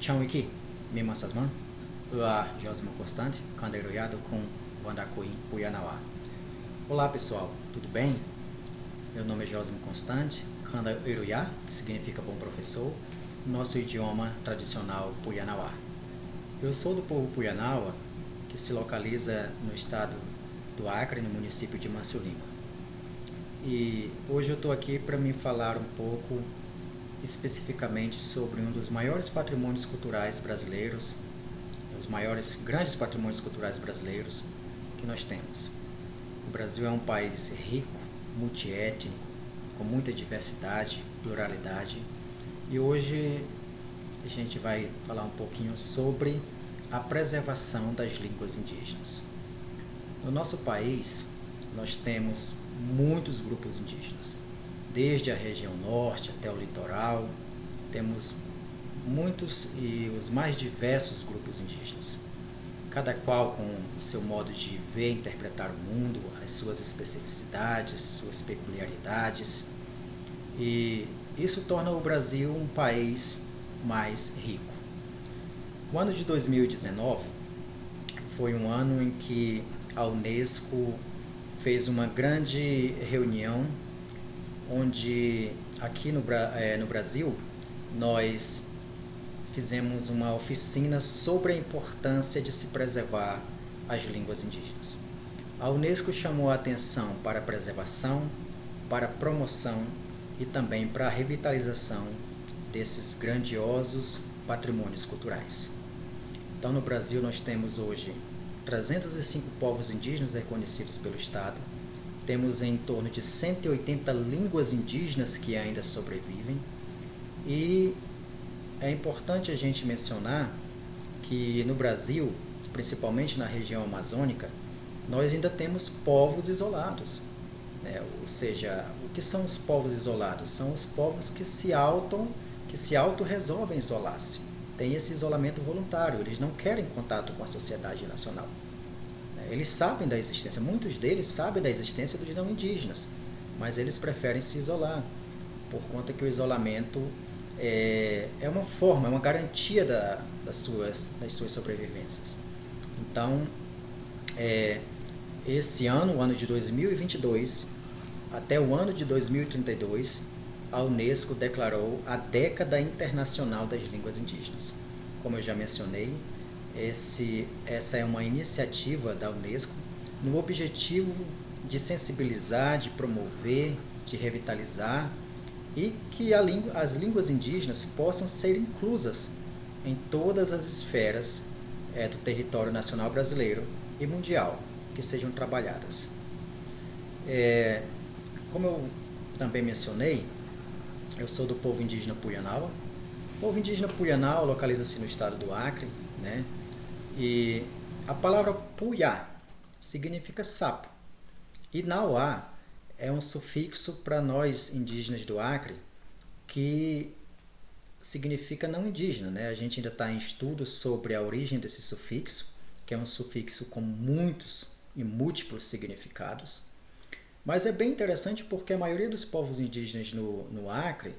Chanwiki, Mimasasman, Ua Josma Constante, Canderoiado com Vandacuim, Puyanauá. Olá pessoal, tudo bem? Meu nome é Josma Constante, Canderoiá, que significa bom professor, nosso idioma tradicional Puyanauá. Eu sou do povo Puyanauá, que se localiza no estado do Acre, no município de Manso Lima. E hoje eu estou aqui para me falar um pouco especificamente sobre um dos maiores patrimônios culturais brasileiros, os maiores, grandes patrimônios culturais brasileiros que nós temos. O Brasil é um país rico, multiétnico, com muita diversidade, pluralidade, e hoje a gente vai falar um pouquinho sobre a preservação das línguas indígenas. No nosso país, nós temos muitos grupos indígenas, desde a região norte até o litoral, temos muitos e os mais diversos grupos indígenas, cada qual com o seu modo de ver e interpretar o mundo, as suas especificidades, suas peculiaridades, e isso torna o Brasil um país mais rico. O ano de 2019 foi um ano em que a Unesco fez uma grande reunião onde aqui no Brasil nós fizemos uma oficina sobre a importância de se preservar as línguas indígenas. A Unesco chamou a atenção para a preservação, para a promoção e também para a revitalização desses grandiosos patrimônios culturais. Então, no Brasil, nós temos hoje 305 povos indígenas reconhecidos pelo Estado, temos em torno de 180 línguas indígenas que ainda sobrevivem, e é importante a gente mencionar que no Brasil, principalmente na região amazônica, nós ainda temos povos isolados, né? Ou seja, o que são os povos isolados? São os povos que se auto-resolvem isolar-se. Tem esse isolamento voluntário, eles não querem contato com a sociedade nacional. Eles sabem da existência, muitos deles sabem da existência dos não indígenas, mas eles preferem se isolar, por conta que o isolamento é uma forma, é uma garantia das suas sobrevivências. Então, esse ano, o ano de 2022, até o ano de 2032, a Unesco declarou a Década Internacional das Línguas Indígenas. Como eu já mencionei, essa é uma iniciativa da Unesco no objetivo de sensibilizar, de promover, de revitalizar e que as línguas indígenas possam ser inclusas em todas as esferas do território nacional brasileiro e mundial, que sejam trabalhadas. Como eu também mencionei, eu sou do povo indígena Puyanauá. O povo indígena Puyanauá localiza-se no estado do Acre, né? E a palavra Puyá significa sapo. E Nauá é um sufixo para nós indígenas do Acre que significa não indígena, né? A gente ainda está em estudo sobre a origem desse sufixo, que é um sufixo com muitos e múltiplos significados. Mas é bem interessante porque a maioria dos povos indígenas no Acre,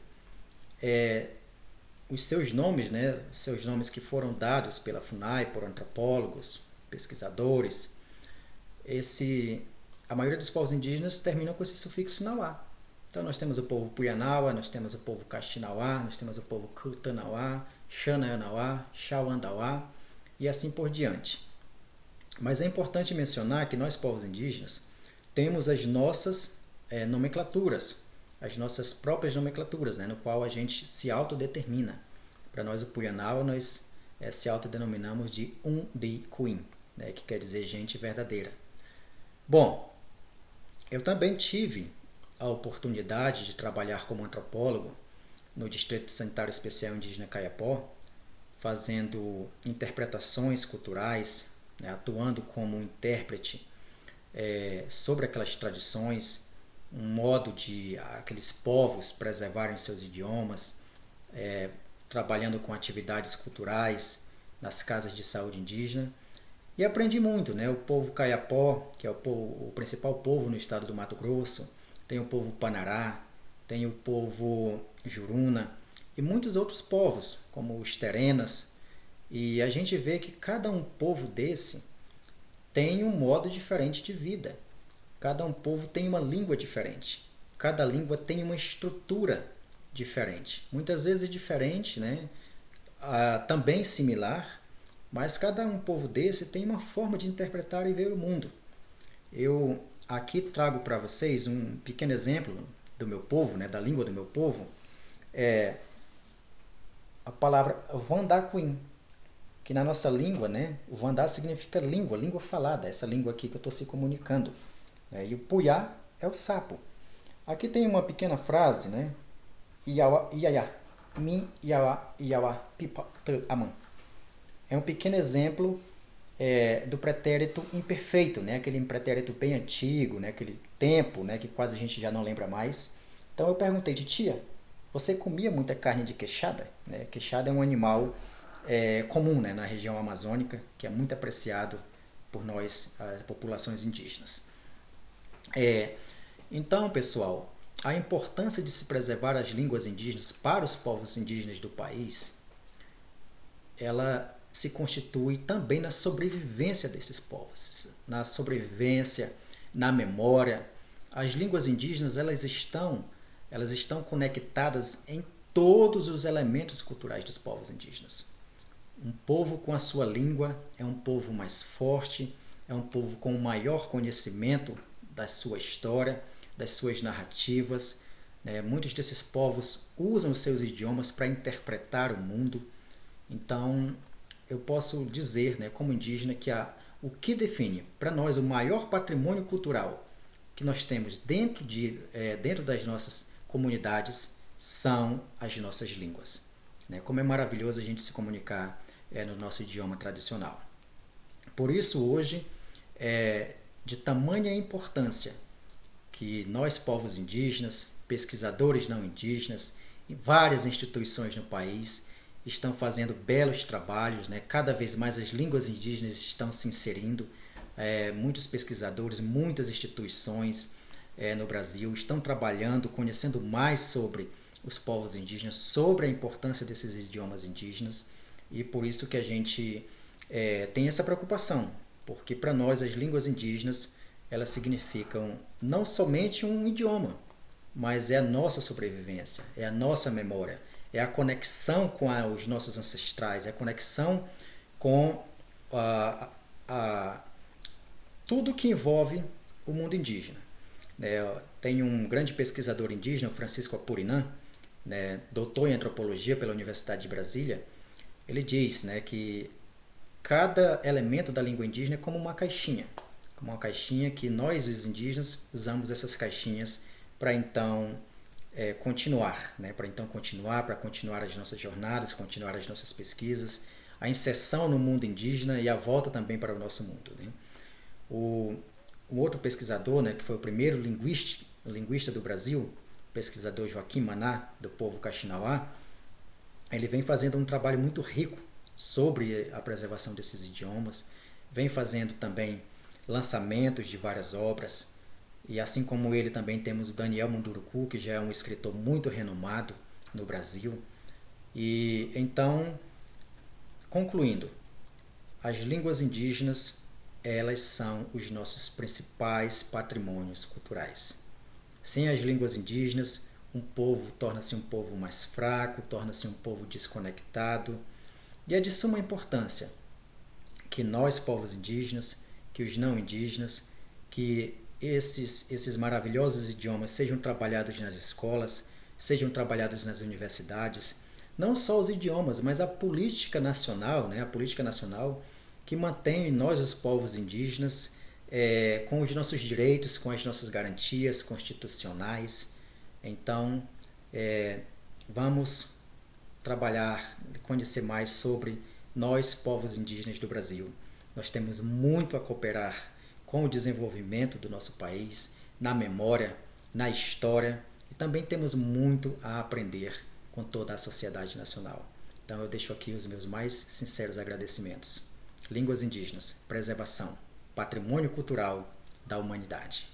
os seus nomes, né, seus nomes que foram dados pela FUNAI por antropólogos, pesquisadores, a maioria dos povos indígenas terminam com esse sufixo Nauá. Então nós temos o povo Puyanauá, nós temos o povo Caxinauá, nós temos o povo Cutanauá, Xanayanauá, Xauandauá e assim por diante. Mas é importante mencionar que nós, povos indígenas, temos as nossas nomenclaturas, as nossas próprias nomenclaturas, né, no qual a gente se autodetermina. Para nós, o Puyanauá, nós se autodenominamos de Undicuim, né, que quer dizer gente verdadeira. Bom, eu também tive a oportunidade de trabalhar como antropólogo no Distrito Sanitário Especial Indígena Kayapó, fazendo interpretações culturais, né, atuando como intérprete sobre aquelas tradições, um modo de aqueles povos preservarem seus idiomas, trabalhando com atividades culturais nas casas de saúde indígena. E aprendi muito, né? O povo Kayapó, que é o principal povo no estado do Mato Grosso, tem o povo Panará, tem o povo Juruna, e muitos outros povos, como os Terenas. E a gente vê que cada um povo desse tem um modo diferente de vida. Cada um povo tem uma língua diferente. Cada língua tem uma estrutura diferente. Muitas vezes diferente, né? Também similar, mas cada um povo desse tem uma forma de interpretar e ver o mundo. Eu aqui trago para vocês um pequeno exemplo do meu povo, né, da língua do meu povo, é a palavra Vandakuin, que na nossa língua, né, o Vandá significa língua, língua falada, essa língua aqui que eu estou se comunicando. Né, e o Puyá é o sapo. Aqui tem uma pequena frase, né, Iawa, Iaiá, Min, Iawa, Iawa, Pipa, Te, Aman. É um pequeno exemplo do pretérito imperfeito, né? Aquele pretérito bem antigo, né? Aquele tempo, né? Que quase a gente já não lembra mais. Então eu perguntei, tia, você comia muita carne de queixada? Né? Queixada é um animal comum, né? Na região amazônica, que é muito apreciado por nós, as populações indígenas. Então, pessoal, a importância de se preservar as línguas indígenas para os povos indígenas do país, ela se constitui também na sobrevivência desses povos, na sobrevivência, na memória. As línguas indígenas elas estão conectadas em todos os elementos culturais dos povos indígenas. Um povo com a sua língua é um povo mais forte, é um povo com maior conhecimento da sua história, das suas narrativas. Né? Muitos desses povos usam os seus idiomas para interpretar o mundo. Então, eu posso dizer, né, como indígena, que o que define para nós o maior patrimônio cultural que nós temos dentro das nossas comunidades são as nossas línguas. Né? Como é maravilhoso a gente se comunicar no nosso idioma tradicional. Por isso, hoje, é de tamanha importância que nós, povos indígenas, pesquisadores não indígenas e várias instituições no país estão fazendo belos trabalhos, né? Cada vez mais as línguas indígenas estão se inserindo. Muitos pesquisadores, muitas instituições no Brasil estão trabalhando, conhecendo mais sobre os povos indígenas, sobre a importância desses idiomas indígenas, e por isso que a gente tem essa preocupação, porque para nós as línguas indígenas elas significam não somente um idioma, mas é a nossa sobrevivência, é a nossa memória, é a conexão com os nossos ancestrais, é a conexão com tudo que envolve o mundo indígena. Tem um grande pesquisador indígena, Francisco Apurinã, né, doutor em antropologia pela Universidade de Brasília. Ele diz, né, que cada elemento da língua indígena é como uma caixinha que nós, os indígenas, usamos essas caixinhas para então continuar, né? Para continuar as nossas jornadas, continuar as nossas pesquisas, a inserção no mundo indígena e a volta também para o nosso mundo. Né? O outro pesquisador, né, que foi o primeiro linguista do Brasil, o pesquisador Joaquim Maná, do povo Kaxinawá, ele vem fazendo um trabalho muito rico sobre a preservação desses idiomas, vem fazendo também lançamentos de várias obras, e assim como ele também temos o Daniel Munduruku, que já é um escritor muito renomado no Brasil. E então, concluindo, as línguas indígenas, elas são os nossos principais patrimônios culturais. Sem as línguas indígenas, um povo torna-se um povo mais fraco, torna-se um povo desconectado, e é de suma importância que nós, povos indígenas, que os não indígenas, que esses maravilhosos idiomas sejam trabalhados nas escolas, sejam trabalhados nas universidades, não só os idiomas, mas a política nacional, né? A política nacional que mantém nós, os povos indígenas, com os nossos direitos, com as nossas garantias constitucionais. Então, vamos trabalhar, conhecer mais sobre nós, povos indígenas do Brasil. Nós temos muito a cooperar com o desenvolvimento do nosso país, na memória, na história, e também temos muito a aprender com toda a sociedade nacional. Então eu deixo aqui os meus mais sinceros agradecimentos. Línguas indígenas, preservação, patrimônio cultural da humanidade.